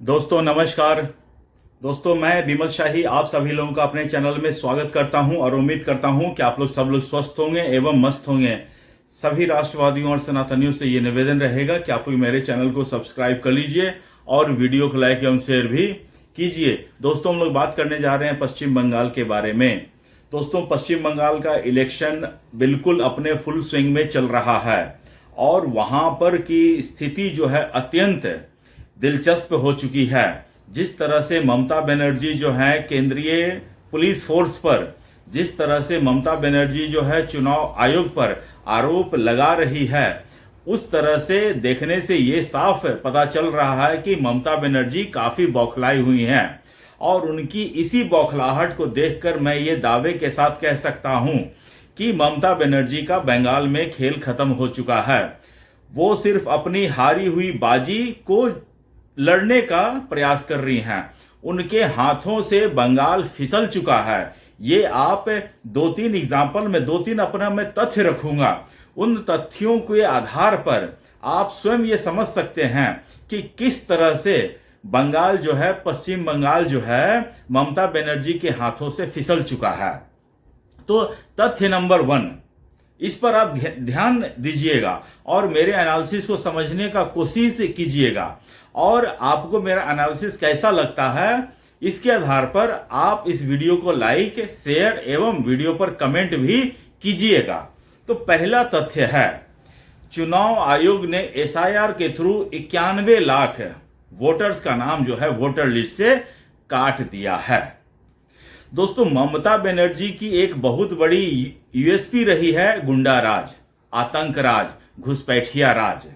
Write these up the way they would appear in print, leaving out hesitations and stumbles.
दोस्तों नमस्कार। दोस्तों मैं विमल शाही आप सभी लोगों का अपने चैनल में स्वागत करता हूं और उम्मीद करता हूं कि आप लोग सब लोग स्वस्थ होंगे एवं मस्त होंगे। सभी राष्ट्रवादियों और सनातनियों से ये निवेदन रहेगा कि आप लोग मेरे चैनल को सब्सक्राइब कर लीजिए और वीडियो को लाइक एवं शेयर भी कीजिए। दोस्तों हम लोग बात करने जा रहे हैं पश्चिम बंगाल के बारे में। दोस्तों पश्चिम बंगाल का इलेक्शन बिल्कुल अपने फुल स्विंग में चल रहा है और वहां पर की स्थिति जो है अत्यंत दिलचस्प हो चुकी है। जिस तरह से ममता बनर्जी जो है केंद्रीय पुलिस फोर्स पर, जिस तरह से ममता बनर्जी जो है चुनाव आयोग पर आरोप लगा रही है, उस तरह से देखने से ये साफ पता चल रहा है कि ममता बनर्जी काफी बौखलाई हुई हैं और उनकी इसी बौखलाहट को देखकर मैं ये दावे के साथ कह सकता हूं कि ममता बनर्जी का बंगाल में खेल खत्म हो चुका है। वो सिर्फ अपनी हारी हुई बाजी को लड़ने का प्रयास कर रही हैं। उनके हाथों से बंगाल फिसल चुका है। ये आप दो तीन एग्जाम्पल में दो तीन अपना मैं तथ्य रखूंगा। उन तथ्यों के आधार पर आप स्वयं ये समझ सकते हैं कि किस तरह से बंगाल जो है, पश्चिम बंगाल जो है ममता बनर्जी के हाथों से फिसल चुका है। तो तथ्य नंबर 1, इस पर आप ध्यान दीजिएगा और मेरे एनालिसिस को समझने का कोशिश कीजिएगा और आपको मेरा एनालिसिस कैसा लगता है इसके आधार पर आप इस वीडियो को लाइक, शेयर एवं वीडियो पर कमेंट भी कीजिएगा। तो पहला तथ्य है, चुनाव आयोग ने एसआईआर के थ्रू 91 लाख वोटर्स का नाम जो है वोटर लिस्ट से काट दिया है। दोस्तों ममता बनर्जी की एक बहुत बड़ी यूएसपी रही है गुंडा राज, आतंक राज, घुसपैठिया राज।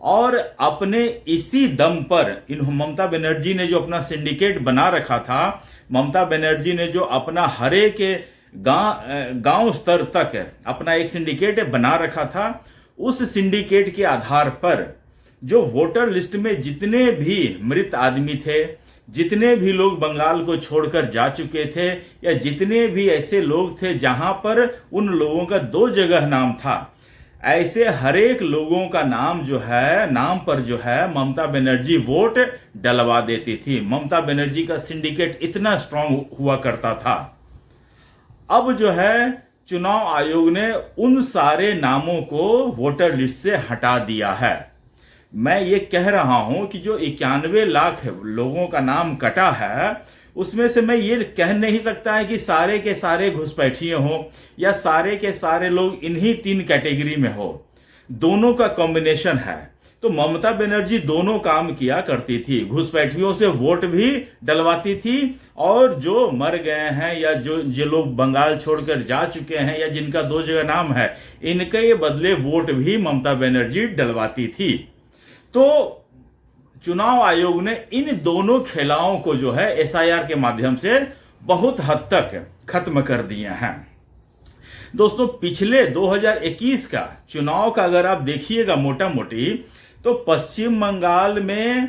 और अपने इसी दम पर ममता बनर्जी ने जो अपना सिंडिकेट बना रखा था, ममता बनर्जी ने जो अपना हरे के गांव स्तर तक अपना एक सिंडिकेट बना रखा था, उस सिंडिकेट के आधार पर जो वोटर लिस्ट में जितने भी मृत आदमी थे, जितने भी लोग बंगाल को छोड़कर जा चुके थे, या जितने भी ऐसे लोग थे जहां पर उन लोगों का 2 जगह नाम था, ऐसे हरेक लोगों का नाम जो है, नाम पर जो है ममता बनर्जी वोट डलवा देती थी। ममता बनर्जी का सिंडिकेट इतना स्ट्रांग हुआ करता था। अब जो है चुनाव आयोग ने उन सारे नामों को वोटर लिस्ट से हटा दिया है। मैं ये कह रहा हूं कि जो 91 लाख लोगों का नाम कटा है, उसमें से मैं ये कह नहीं सकता है कि सारे के सारे घुसपैठिए हों या सारे के सारे लोग इन्हीं 3 कैटेगरी में हो। दोनों का कॉम्बिनेशन है। तो ममता बनर्जी दोनों काम किया करती थी, घुसपैठियों से वोट भी डलवाती थी और जो मर गए हैं या जो लोग बंगाल छोड़कर जा चुके हैं या जिनका 2 जगह नाम है, इनके बदले वोट भी ममता बनर्जी डलवाती थी। तो चुनाव आयोग ने इन दोनों खेलाओं को जो है एसआईआर के माध्यम से बहुत हद तक खत्म कर दिए हैं। दोस्तों पिछले 2021 का चुनाव का अगर आप देखिएगा मोटा मोटी, तो पश्चिम बंगाल में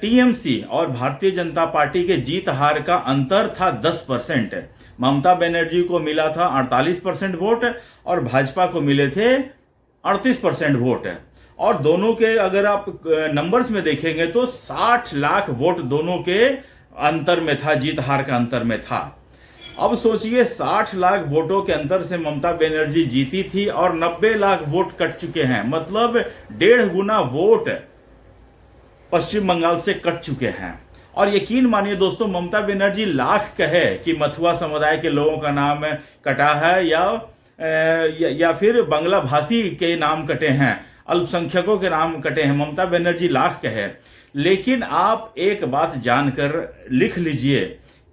टीएमसी और भारतीय जनता पार्टी के जीत हार का अंतर था 10%। ममता बनर्जी को मिला था 48% वोट और भाजपा को मिले थे 38% वोट। और दोनों के अगर आप नंबर्स में देखेंगे तो 60 लाख वोट दोनों के अंतर में था, जीत हार का अंतर में था। अब सोचिए 60 लाख वोटों के अंतर से ममता बनर्जी जीती थी और 90 लाख वोट कट चुके हैं, मतलब 1.5 गुना वोट पश्चिम बंगाल से कट चुके हैं। और यकीन मानिए दोस्तों, ममता बनर्जी लाख कहे कि मथुआ समुदाय के लोगों का नाम कटा है या फिर बांग्ला भाषी के नाम कटे हैं, अल्पसंख्यकों के नाम कटे हैं, ममता बनर्जी लाख कहे, लेकिन आप एक बात जानकर लिख लीजिए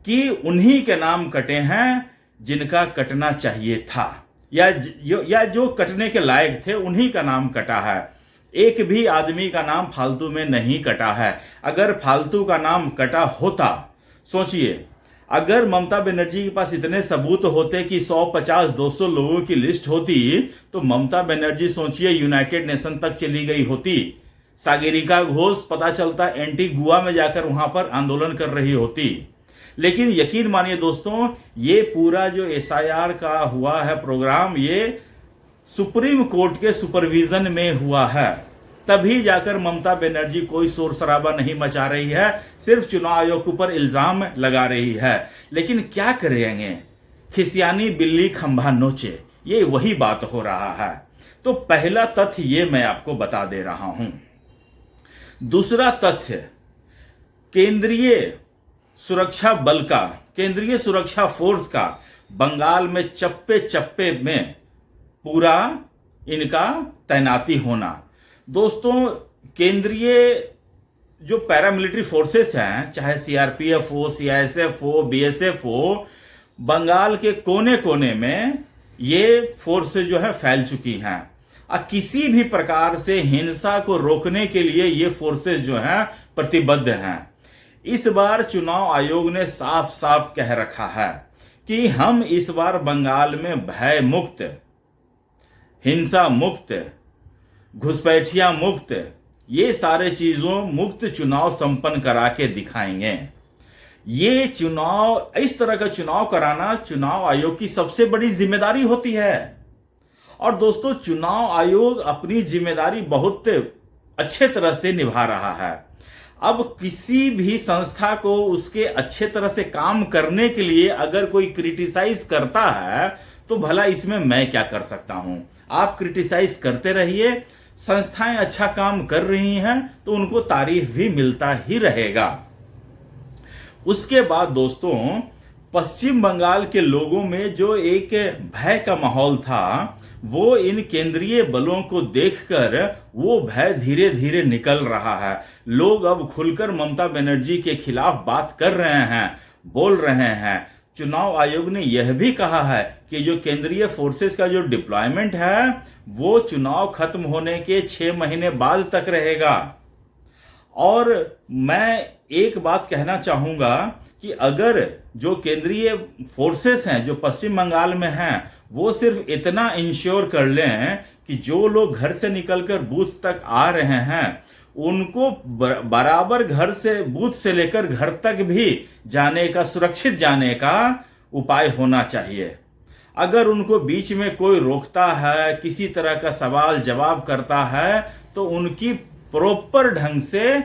कि उन्हीं के नाम कटे हैं जिनका कटना चाहिए था, या जो कटने के लायक थे उन्हीं का नाम कटा है। एक भी आदमी का नाम फालतू में नहीं कटा है। अगर फालतू का नाम कटा होता, सोचिए अगर ममता बनर्जी के पास इतने सबूत होते कि 150-200 लोगों की लिस्ट होती, तो ममता बनर्जी सोचिए यूनाइटेड नेशन तक चली गई होती। सागरिका घोष पता चलता एंटीगुआ में जाकर वहां पर आंदोलन कर रही होती। लेकिन यकीन मानिए दोस्तों, ये पूरा जो एसआईआर का हुआ है प्रोग्राम, ये सुप्रीम कोर्ट के सुपरविजन में हुआ है। तभी जाकर ममता बनर्जी कोई शोर शराबा नहीं मचा रही है, सिर्फ चुनाव आयोग के ऊपर इल्जाम लगा रही है। लेकिन क्या करेंगे, खिसियानी बिल्ली खंभा नोचे, ये वही बात हो रहा है। तो पहला तथ्य ये मैं आपको बता दे रहा हूं। दूसरा तथ्य, केंद्रीय सुरक्षा बल का, केंद्रीय सुरक्षा फोर्स का बंगाल में चप्पे चप्पे में पूरा इनका तैनाती होना। दोस्तों, केंद्रीय जो पैरामिलिट्री फोर्सेस हैं, चाहे सीआरपीएफ हो, सीआईएसएफ हो, बीएसएफ हो, बंगाल के कोने कोने में ये फोर्सेस जो है फैल चुकी हैं। किसी भी प्रकार से हिंसा को रोकने के लिए ये फोर्सेस जो हैं प्रतिबद्ध हैं। इस बार चुनाव आयोग ने साफ साफ कह रखा है कि हम इस बार बंगाल में भय मुक्त, हिंसा मुक्त, घुसपैठिया मुक्त, ये सारे चीजों मुक्त चुनाव संपन्न करा के दिखाएंगे। ये चुनाव, इस तरह का चुनाव कराना चुनाव आयोग की सबसे बड़ी जिम्मेदारी होती है। और दोस्तों, चुनाव आयोग अपनी जिम्मेदारी बहुत अच्छे तरह से निभा रहा है। अब किसी भी संस्था को उसके अच्छे तरह से काम करने के लिए अगर कोई क्रिटिसाइज करता है तो भला इसमें मैं क्या कर सकता हूं। आप क्रिटिसाइज करते रहिए, संस्थाएं अच्छा काम कर रही हैं तो उनको तारीफ भी मिलता ही रहेगा। उसके बाद दोस्तों, पश्चिम बंगाल के लोगों में जो एक भय का माहौल था, वो इन केंद्रीय बलों को देखकर वो भय धीरे धीरे निकल रहा है। लोग अब खुलकर ममता बनर्जी के खिलाफ बात कर रहे हैं, बोल रहे हैं। चुनाव आयोग ने यह भी कहा है कि जो केंद्रीय फोर्सेस का जो डिप्लॉयमेंट है वो चुनाव खत्म होने के 6 महीने बाद तक रहेगा। और मैं एक बात कहना चाहूंगा कि अगर जो केंद्रीय फोर्सेस हैं जो पश्चिम बंगाल में हैं, वो सिर्फ इतना इंश्योर कर लें कि जो लोग घर से निकलकर बूथ तक आ रहे हैं उनको बराबर घर से, बूथ से लेकर घर तक भी जाने का, सुरक्षित जाने का उपाय होना चाहिए। अगर उनको बीच में कोई रोकता है, किसी तरह का सवाल जवाब करता है, तो उनकी प्रॉपर ढंग से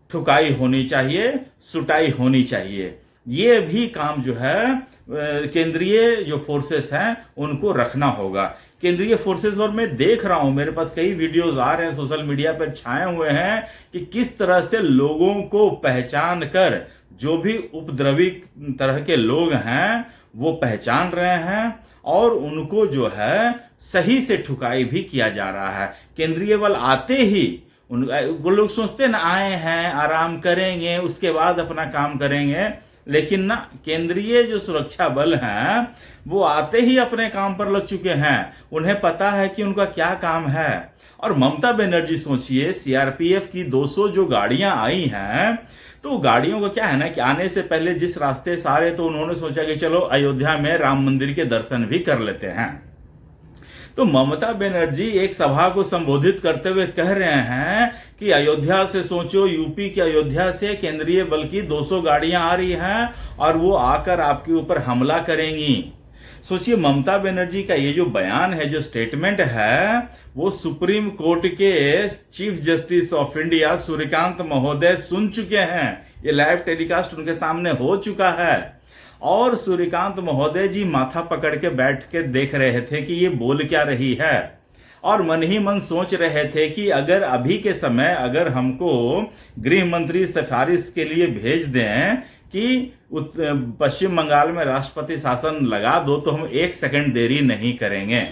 ठुकाई होनी चाहिए, सुटाई होनी चाहिए। ये भी काम जो है केंद्रीय जो फोर्सेस हैं उनको रखना होगा। केंद्रीय फोर्सेस, और मैं देख रहा हूं, मेरे पास कई वीडियोस आ रहे हैं, सोशल मीडिया पर छाए हुए हैं कि किस तरह से लोगों को पहचान कर, जो भी उपद्रवी तरह के लोग हैं वो पहचान रहे हैं और उनको जो है सही से ठुकाई भी किया जा रहा है। केंद्रीय बल आते ही वो लोग सोचते ना, आए हैं आराम करेंगे उसके बाद अपना काम करेंगे, लेकिन ना, केंद्रीय जो सुरक्षा बल हैं वो आते ही अपने काम पर लग चुके हैं। उन्हें पता है कि उनका क्या काम है। और ममता बनर्जी, सोचिए, सीआरपीएफ की 200 जो गाड़ियां आई हैं, तो गाड़ियों का क्या है ना कि आने से पहले जिस रास्ते से आ रहे तो उन्होंने सोचा कि चलो अयोध्या में राम मंदिर के दर्शन भी कर लेते हैं। तो ममता बनर्जी एक सभा को संबोधित करते हुए कह रहे हैं कि अयोध्या से सोचो, यूपी के अयोध्या से केंद्रीय बल की 200 गाड़ियां आ रही हैं और वो आकर आपके ऊपर हमला करेंगी। सोचिए, ममता बनर्जी का ये जो बयान है, जो स्टेटमेंट है, वो सुप्रीम कोर्ट के chief justice of India Suryakant महोदय सुन चुके हैं। ये लाइव टेलीकास्ट उनके सामने हो चुका है और सूर्यकांत महोदय जी माथा पकड़ के बैठ के देख रहे थे कि ये बोल क्या रही है, और मन ही मन सोच रहे थे कि अगर अभी के समय अगर हमको गृह मंत्री सिफारिश के लिए भेज दें कि पश्चिम बंगाल में राष्ट्रपति शासन लगा दो, तो हम 1 सेकंड देरी नहीं करेंगे।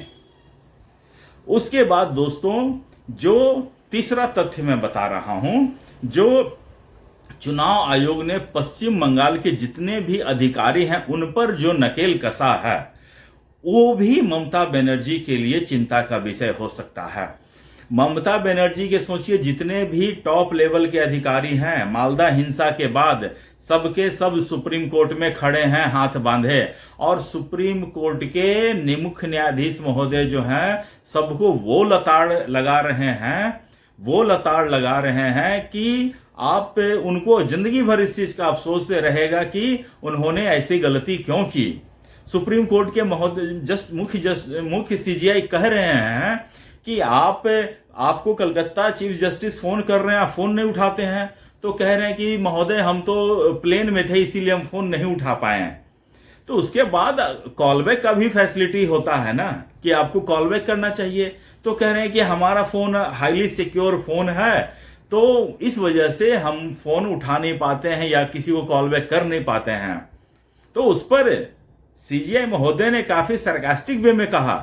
उसके बाद दोस्तों, जो तीसरा तथ्य मैं बता रहा हूं, जो चुनाव आयोग ने पश्चिम बंगाल के जितने भी अधिकारी हैं उन पर जो नकेल कसा है, वो भी ममता बनर्जी के लिए चिंता का विषय हो सकता है। ममता बनर्जी के सोचिए, जितने भी टॉप लेवल के अधिकारी हैं, मालदा हिंसा के बाद सबके सब सुप्रीम कोर्ट में खड़े हैं हाथ बांधे, और सुप्रीम कोर्ट के मुख्य न्यायाधीश महोदय जो हैं सबको वो लताड़ लगा रहे हैं कि आप उनको जिंदगी भर इस चीज का अफसोस से रहेगा कि उन्होंने ऐसी गलती क्यों की। सुप्रीम कोर्ट के मुख्य सीजीआई कह रहे हैं कि आपको कलकत्ता चीफ जस्टिस फोन कर रहे हैं, आप फोन नहीं उठाते हैं, तो कह रहे हैं कि महोदय हम तो प्लेन में थे इसीलिए हम फोन नहीं उठा पाए हैं। तो उसके बाद कॉलबैक का भी फैसिलिटी होता है ना कि आपको कॉलबैक करना चाहिए, तो कह रहे हैं कि हमारा फोन हाईली सिक्योर फोन है, तो इस वजह से हम फोन उठा नहीं पाते हैं या किसी को कॉलबैक कर नहीं पाते हैं। तो उस पर सीजीआई महोदय ने काफी सरकास्टिक वे में कहा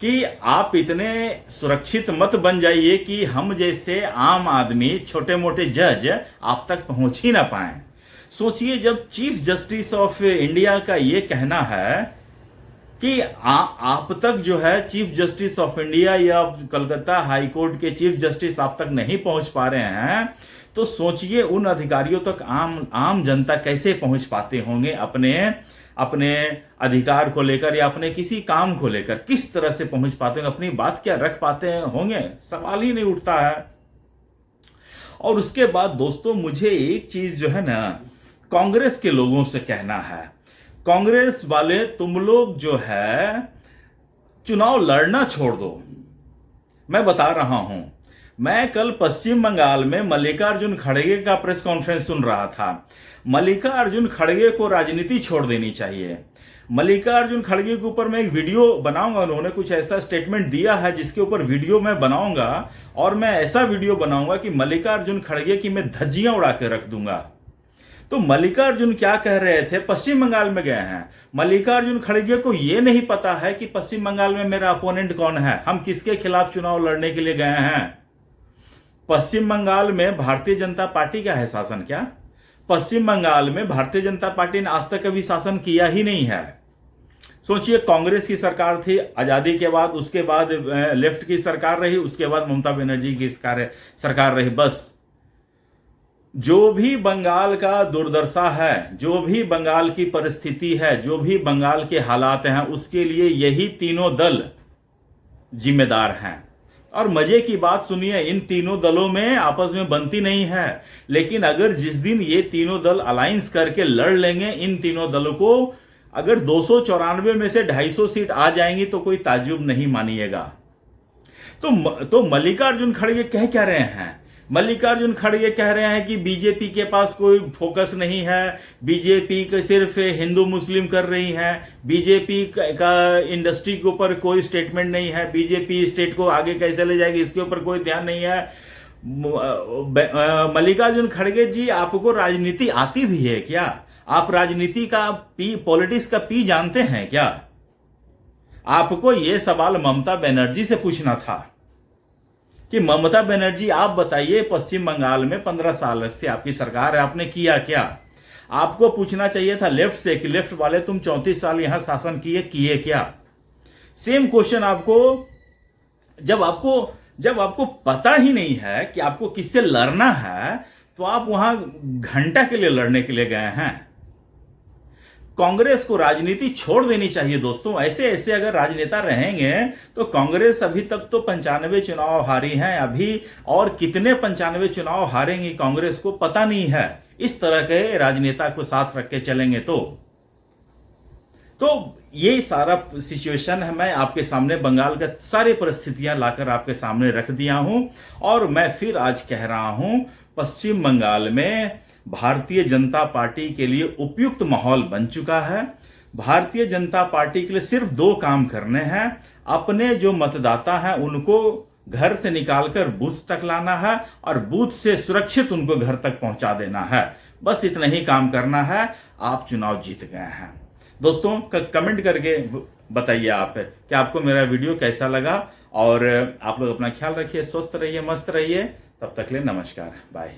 कि आप इतने सुरक्षित मत बन जाइए कि हम जैसे आम आदमी, छोटे मोटे जज आप तक पहुंच ही ना पाए। सोचिए, जब चीफ जस्टिस ऑफ इंडिया का ये कहना है कि आप तक जो है चीफ जस्टिस ऑफ इंडिया या कलकत्ता हाई कोर्ट के चीफ जस्टिस आप तक नहीं पहुंच पा रहे हैं, तो सोचिए उन अधिकारियों तक आम जनता कैसे पहुंच पाते होंगे अपने अधिकार को लेकर या अपने किसी काम को लेकर, किस तरह से पहुंच पाते होंगे, अपनी बात क्या रख पाते होंगे, सवाल ही नहीं उठता है। और उसके बाद दोस्तों, मुझे एक चीज जो है ना कांग्रेस के लोगों से कहना है, कांग्रेस वाले तुम लोग जो है चुनाव लड़ना छोड़ दो। मैं बता रहा हूं, मैं कल पश्चिम बंगाल में मल्लिकार्जुन खड़गे का प्रेस कॉन्फ्रेंस सुन रहा था। मल्लिकार्जुन खड़गे को राजनीति छोड़ देनी चाहिए। मल्लिकार्जुन खड़गे के ऊपर मैं एक वीडियो बनाऊंगा, उन्होंने कुछ ऐसा स्टेटमेंट दिया है जिसके ऊपर वीडियो मैं बनाऊंगा, और मैं ऐसा वीडियो बनाऊंगा कि मल्लिकार्जुन खड़गे की मैं धज्जियां उड़ा के रख दूंगा। तो मल्लिकार्जुन क्या कह रहे थे, पश्चिम बंगाल में गए हैं, मल्लिकार्जुन खड़गे को यह नहीं पता है कि पश्चिम बंगाल में मेरा अपोनेंट कौन है, हम किसके खिलाफ चुनाव लड़ने के लिए गए हैं। पश्चिम बंगाल में भारतीय जनता पार्टी का है शासन क्या? पश्चिम बंगाल में भारतीय जनता पार्टी ने आज तक कभी शासन किया ही नहीं है। सोचिए, कांग्रेस की सरकार थी आजादी के बाद, उसके बाद लेफ्ट की सरकार रही, उसके बाद ममता बनर्जी की सरकार रही। बस जो भी बंगाल का दुर्दशा है, जो भी बंगाल की परिस्थिति है, जो भी बंगाल के हालात हैं, उसके लिए यही तीनों दल जिम्मेदार हैं। और मजे की बात सुनिए, इन तीनों दलों में आपस में बनती नहीं है, लेकिन अगर जिस दिन ये तीनों दल अलायंस करके लड़ लेंगे, इन तीनों दलों को अगर 294 में से 250 सीट आ जाएंगी तो कोई ताज्जुब नहीं मानिएगा। तो मल्लिकार्जुन खड़गे कह क्या रहे हैं? मल्लिकार्जुन खड़गे कह रहे हैं कि बीजेपी के पास कोई फोकस नहीं है, बीजेपी सिर्फ हिंदू मुस्लिम कर रही है, बीजेपी का इंडस्ट्री के ऊपर कोई स्टेटमेंट नहीं है, बीजेपी स्टेट को आगे कैसे ले जाएगी इसके ऊपर कोई ध्यान नहीं है। मल्लिकार्जुन खड़गे जी, आपको राजनीति आती भी है क्या? आप राजनीति का पॉलिटिक्स का पी जानते हैं क्या? आपको यह सवाल ममता बनर्जी से पूछना था कि ममता बनर्जी आप बताइए, पश्चिम बंगाल में 15 साल से आपकी सरकार है, आपने किया क्या? आपको पूछना चाहिए था लेफ्ट से कि लेफ्ट वाले तुम 34 साल यहां शासन किए क्या? सेम क्वेश्चन आपको, जब आपको पता ही नहीं है कि आपको किससे लड़ना है, तो आप वहां घंटा के लिए लड़ने के लिए गए हैं। कांग्रेस को राजनीति छोड़ देनी चाहिए दोस्तों। ऐसे अगर राजनेता रहेंगे तो कांग्रेस अभी तक तो 95 चुनाव हारी हैं, अभी और कितने 95 चुनाव हारेंगी कांग्रेस को पता नहीं है। इस तरह के राजनेता को साथ रख के चलेंगे तो ये सारा सिचुएशन है, मैं आपके सामने बंगाल का सारी परिस्थितियां लाकर आपके सामने रख दिया हूं। और मैं फिर आज कह रहा हूं, पश्चिम बंगाल में भारतीय जनता पार्टी के लिए उपयुक्त माहौल बन चुका है। भारतीय जनता पार्टी के लिए सिर्फ 2 काम करने हैं। अपने जो मतदाता हैं उनको घर से निकालकर बूथ तक लाना है और बूथ से सुरक्षित उनको घर तक पहुंचा देना है। बस इतना ही काम करना है, आप चुनाव जीत गए हैं। दोस्तों कमेंट करके बताइए आप कि आपको मेरा वीडियो कैसा लगा। और आप लोग अपना ख्याल रखिए, स्वस्थ रहिए, मस्त रहिए। तब तक ले नमस्कार, बाय।